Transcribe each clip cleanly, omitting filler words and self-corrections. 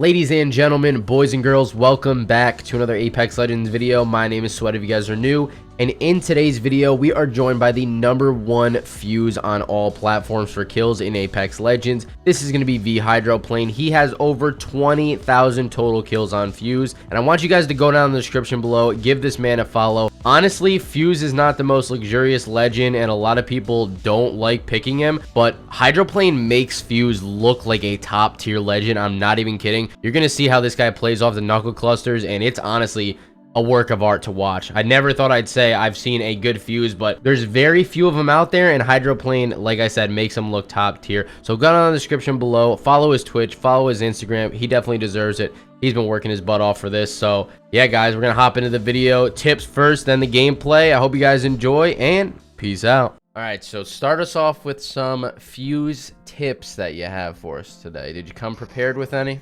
Ladies and gentlemen, boys and girls, welcome back to another Apex Legends video. My name is Sweat if you guys are new, and in today's video we are joined by the #1 fuse on all platforms for kills in Apex Legends. This is going to be Hydroplane. He has over 20,000 total kills on fuse, and I want you guys to go down in the description below, give this man a follow. Honestly, fuse is not the most luxurious legend and a lot of people don't like picking him, but Hydroplane makes fuse look like a top tier legend. I'm not even kidding. You're gonna see how this guy plays off the knuckle clusters, and it's honestly a work of art to watch. I never thought I'd say I've seen a good fuse, but there's very few of them out there, and Hydroplane, like I said, makes him look top tier. So go down in the description below, follow his Twitch, follow his Instagram. He definitely deserves it. He's been working his butt off for this. So yeah, guys, we're gonna hop into the video. Tips first, then the gameplay. I hope you guys enjoy, and peace out. All right, so start us off with some fuse tips that you have for us today. Did you come prepared with any?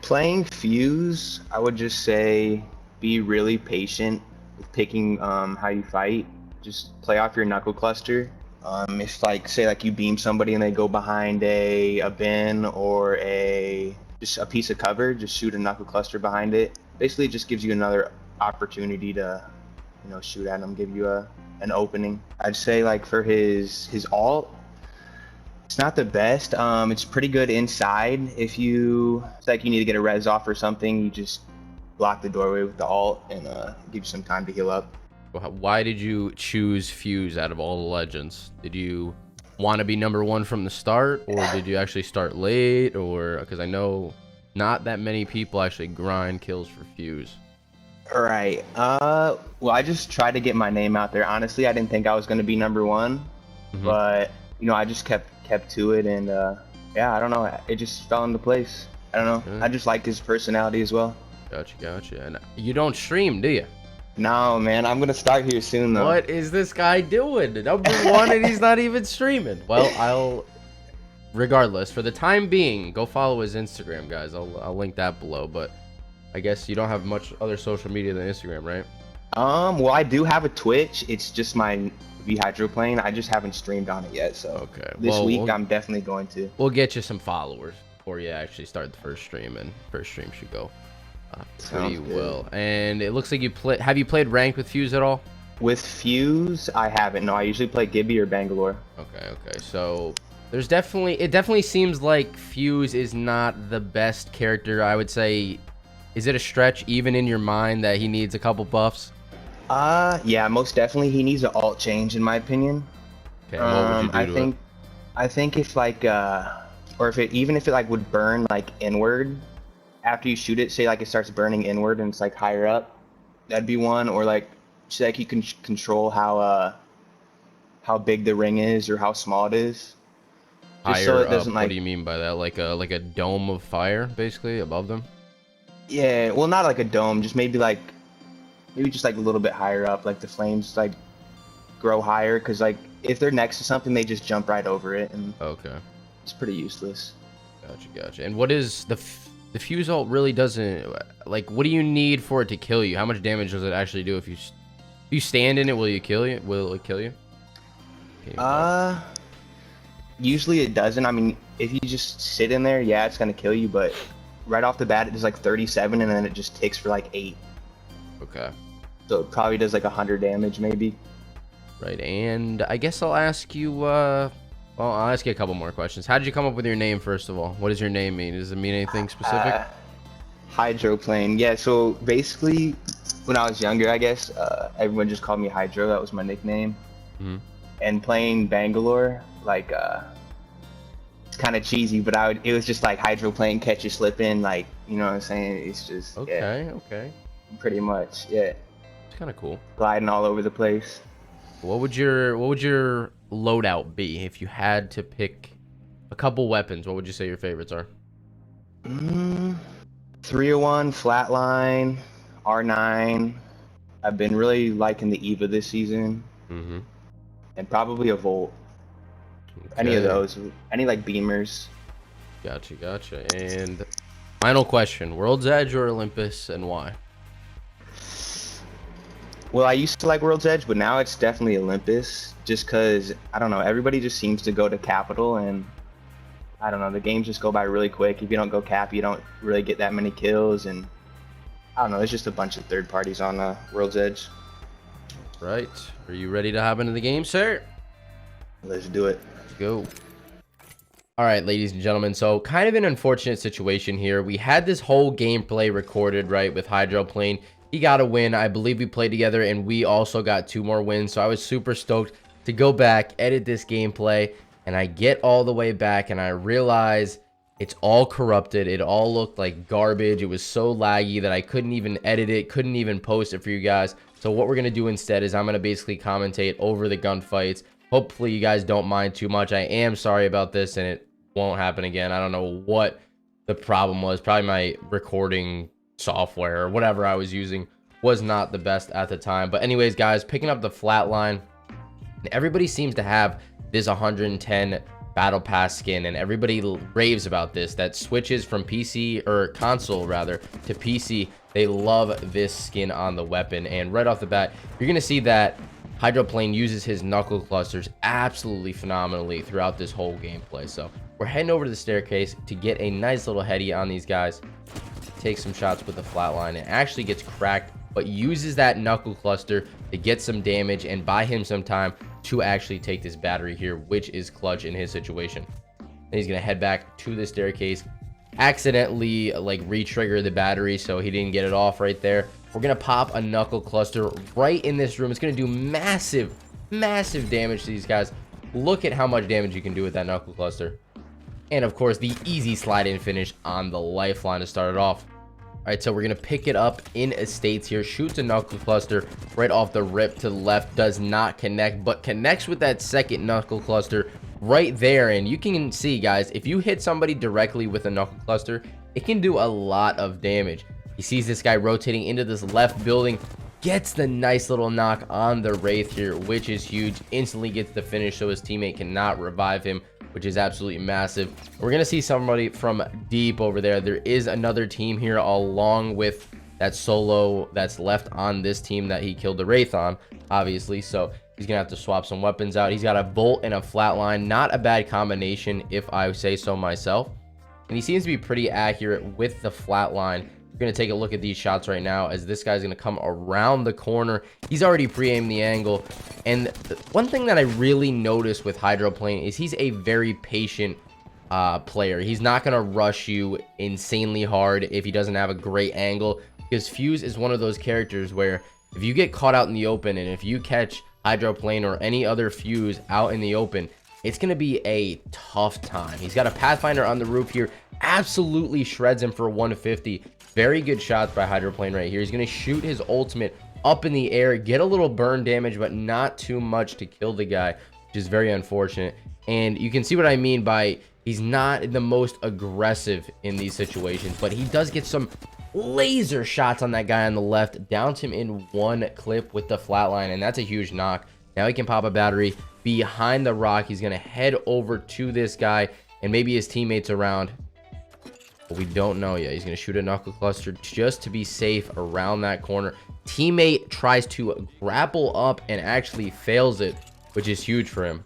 Playing fuse, I would just say be really patient with picking how you fight. Just play off your knuckle cluster. If say you beam somebody and they go behind a bin or just a piece of cover, just shoot a knuckle cluster behind it. Basically, it just gives you another opportunity to, shoot at them, give you an opening. I'd say for his alt, it's not the best. It's pretty good inside. If you you need to get a res off or something, you just block the doorway with the alt and give you some time to heal up. Why did you choose fuse out of all the legends? Did you want to be #1 from the start, or did you actually start late? Or because I know not that many people actually grind kills for fuse. All right. Well, I just tried to get my name out there. Honestly, I didn't think I was going to be #1, but I just kept to it, and yeah, I don't know, it just fell into place. I don't know. I just liked his personality as well. Gotcha. And you don't stream, do you? No, man. I'm gonna start here soon, though. What is this guy doing? #1 and he's not even streaming. Well, regardless, for the time being, go follow his Instagram, guys. I'll link that below, but I guess you don't have much other social media than Instagram, right? Well, I do have a Twitch. It's just my Hydroplane. I just haven't streamed on it yet, so okay. This week I'm definitely going to. We'll get you some followers before you actually start the first stream, and first stream should go pretty well. And it looks like have you played ranked with fuse at all? With fuse, I haven't. No, I usually play Gibby or Bangalore. Okay. So it definitely seems like fuse is not the best character. I would say, is it a stretch even in your mind that he needs a couple buffs? Yeah, most definitely. He needs an alt change, in my opinion. Okay, what would you do I think if or even if it would burn inward after you shoot it, say it starts burning inward and it's higher up, that'd be one. Or say you can control how big the ring is or how small it is. Just higher so it doesn't up, what do you mean by that? Like a dome of fire, basically, above them? Yeah, well, not like a dome, just maybe just a little bit higher up, the flames grow higher, because if they're next to something, they just jump right over it, and okay, it's pretty useless. Gotcha. And what is the fuse ult really doesn't, what do you need for it to kill you? How much damage does it actually do? If you stand in it, will it kill you? Usually it doesn't. I mean, if you just sit in there, yeah, it's gonna kill you, but right off the bat it does 37, and then it just ticks for 8. Okay. So it probably does 100 damage, maybe. Right, and I guess I'll ask you, I'll ask you a couple more questions. How did you come up with your name, first of all? What does your name mean? Does it mean anything specific? Hydroplane. Yeah, so basically, when I was younger, I guess, everyone just called me Hydro. That was my nickname. And playing Bangalore, it's kind of cheesy, but it was just Hydroplane, catch you slipping, you know what I'm saying? It's just, okay. Pretty much, yeah. It's kind of cool. Gliding all over the place. What would your loadout be if you had to pick a couple weapons? What would you say your favorites are? 301, Flatline, R9. I've been really liking the Eva this season. And probably a Volt. Okay. Any of those. Any beamers. Gotcha. And final question: World's Edge or Olympus, and why? Well, I used to like World's Edge, but now it's definitely Olympus. Just because, I don't know, everybody just seems to go to Capital, and I don't know, the games just go by really quick. If you don't go cap, you don't really get that many kills, and I don't know, it's just a bunch of third parties on World's Edge. Right. Are you ready to hop into the game, sir? Let's do it. Let's go. All right, ladies and gentlemen, so kind of an unfortunate situation here. We had this whole gameplay recorded, right, with Hydroplane. He got a win. I believe we played together, and we also got 2 more wins. So I was super stoked to go back, edit this gameplay, and I get all the way back, and I realize it's all corrupted. It all looked like garbage. It was so laggy that I couldn't even edit it, couldn't even post it for you guys. So what we're going to do instead is I'm going to basically commentate over the gunfights. Hopefully you guys don't mind too much. I am sorry about this, and it won't happen again. I don't know what the problem was. Probably my recording software or whatever I was using was not the best at the time. But anyways, guys, picking up the flatline. Everybody seems to have this 110 battle pass skin, and everybody raves about this. That switches from PC, or console rather, to PC. They love this skin on the weapon, and right off the bat, you're gonna see that Hydroplane uses his knuckle clusters absolutely phenomenally throughout this whole gameplay. So we're heading over to the staircase to get a nice little heady on these guys. Take some shots with the flatline. It actually gets cracked, but uses that knuckle cluster to get some damage and buy him some time to actually take this battery here, which is clutch in his situation. And he's gonna head back to the staircase, accidentally like re-trigger the battery, so he didn't get it off right there. We're gonna pop a knuckle cluster right in this room. It's gonna do massive damage to these guys. Look at how much damage you can do with that knuckle cluster. And of course, the easy slide in finish on the lifeline to start it off. All right, so we're gonna pick it up in estates here. Shoots a knuckle cluster right off the rip to the left. Does not connect, but connects with that second knuckle cluster right there. And you can see, guys, if you hit somebody directly with a knuckle cluster, it can do a lot of damage. He sees this guy rotating into this left building, gets the nice little knock on the Wraith here, which is huge. Instantly gets the finish, so his teammate cannot revive him, which is absolutely massive. We're gonna see somebody from deep over there. There is another team here along with that solo that's left on this team that he killed the Wraith on, obviously. So he's gonna have to swap some weapons out. He's got a bolt and a flatline. Not a bad combination, if I say so myself. And he seems to be pretty accurate with the flatline. We're going to take a look at these shots right now as this guy's going to come around the corner. He's already pre-aimed the angle. And one thing that I really noticed with Hydroplane is he's a very patient player. He's not going to rush you insanely hard if he doesn't have a great angle, because Fuse is one of those characters where if you get caught out in the open, and if you catch Hydroplane or any other Fuse out in the open, it's going to be a tough time. He's got a Pathfinder on the roof here. Absolutely shreds him for 150. Very good shots by Hydroplane right here. He's going to shoot his ultimate up in the air, get a little burn damage, but not too much to kill the guy, which is very unfortunate. And you can see what I mean by he's not the most aggressive in these situations, but he does get some laser shots on that guy on the left. Downs him in one clip with the flatline, and that's a huge knock. Now he can pop a battery behind the rock. He's going to head over to this guy, and maybe his teammates around. But we don't know yet. He's going to shoot a knuckle cluster just to be safe around that corner. Teammate tries to grapple up and actually fails it, which is huge for him.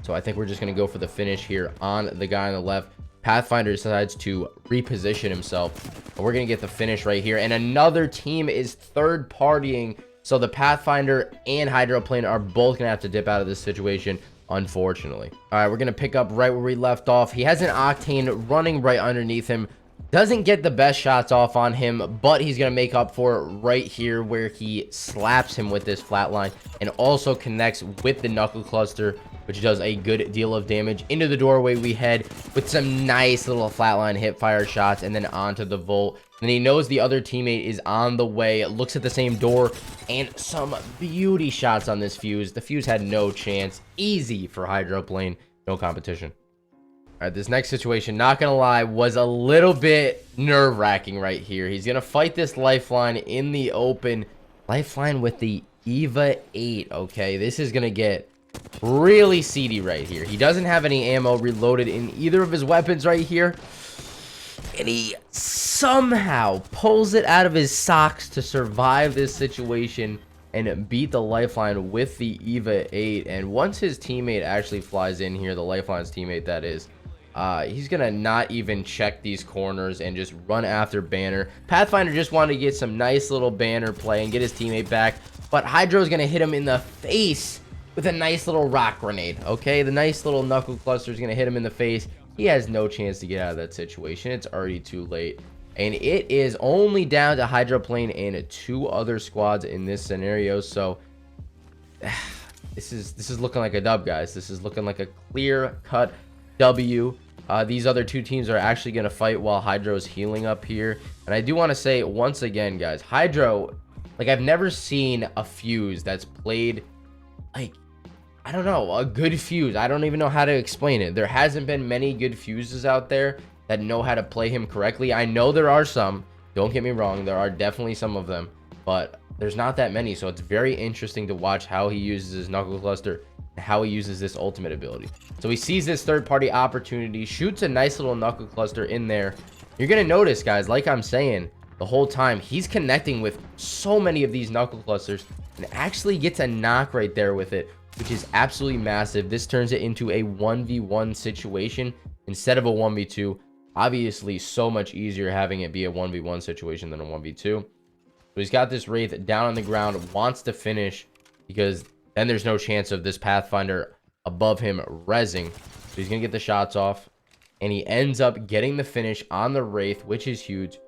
So I think we're just going to go for the finish here on the guy on the left. Pathfinder decides to reposition himself, and we're going to get the finish right here. And another team is third partying, so the Pathfinder and Hydroplane are both going to have to dip out of this situation, unfortunately. All right, we're going to pick up right where we left off. He has an Octane running right underneath him. Doesn't get the best shots off on him, but he's going to make up for it right here where he slaps him with this flatline and also connects with the knuckle cluster, which does a good deal of damage. Into the doorway we head with some nice little flatline hip fire shots, and then onto the Volt. And he knows the other teammate is on the way, looks at the same door, and some beauty shots on this Fuse. The Fuse had no chance. Easy for Hydroplane, no competition. All right, this next situation, not gonna lie, was a little bit nerve-wracking right here. He's gonna fight this lifeline in the open. Lifeline with the EVA 8, okay? This is gonna get really seedy right here. He doesn't have any ammo reloaded in either of his weapons right here, and he somehow pulls it out of his socks to survive this situation and beat the lifeline with the EVA 8. And once his teammate actually flies in here, the lifeline's teammate that is, He's gonna not even check these corners and just run after Banner. Pathfinder just wanted to get some nice little Banner play and get his teammate back, but Hydro's gonna hit him in the face with a nice little rock grenade. Okay, the nice little knuckle cluster is gonna hit him in the face. He has no chance to get out of that situation. It's already too late, and it is only down to Hydroplane and 2 other squads in this scenario. So this is looking like a dub, guys. This is looking like a clear-cut W. These other 2 teams are actually going to fight while Hydro's healing up here. And I do want to say once again, guys, Hydro, like, I've never seen a fuse that's played, like, I don't know, a good fuse. I don't even know how to explain it. There hasn't been many good fuses out there that know how to play him correctly. I know there are some. Don't get me wrong. There are definitely some of them, but there's not that many. So it's very interesting to watch how he uses his knuckle cluster, how he uses this ultimate ability. So he sees this third-party opportunity, shoots a nice little knuckle cluster in there. You're gonna notice, guys, like I'm saying the whole time, he's connecting with so many of these knuckle clusters and actually gets a knock right there with it, which is absolutely massive. This turns it into a 1v1 situation instead of a 1v2. Obviously so much easier having it be a 1v1 situation than a 1v2. So he's got this Wraith down on the ground, wants to finish, because then there's no chance of this Pathfinder above him rezzing. So he's going to get the shots off. And he ends up getting the finish on the Wraith, which is huge.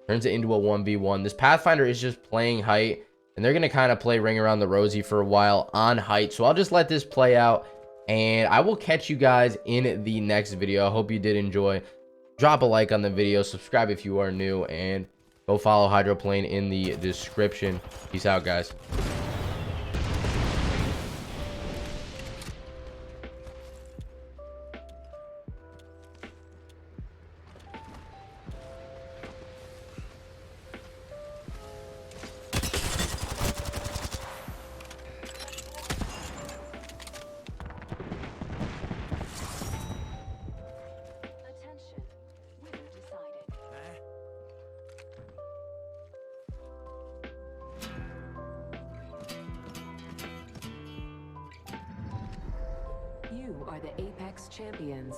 Turns it into a 1v1. This Pathfinder is just playing height. And they're going to kind of play Ring Around the Rosie for a while on height. So I'll just let this play out. And I will catch you guys in the next video. I hope you did enjoy. Drop a like on the video. Subscribe if you are new. And go follow Hydroplane in the description. Peace out, guys. You are the Apex Champions.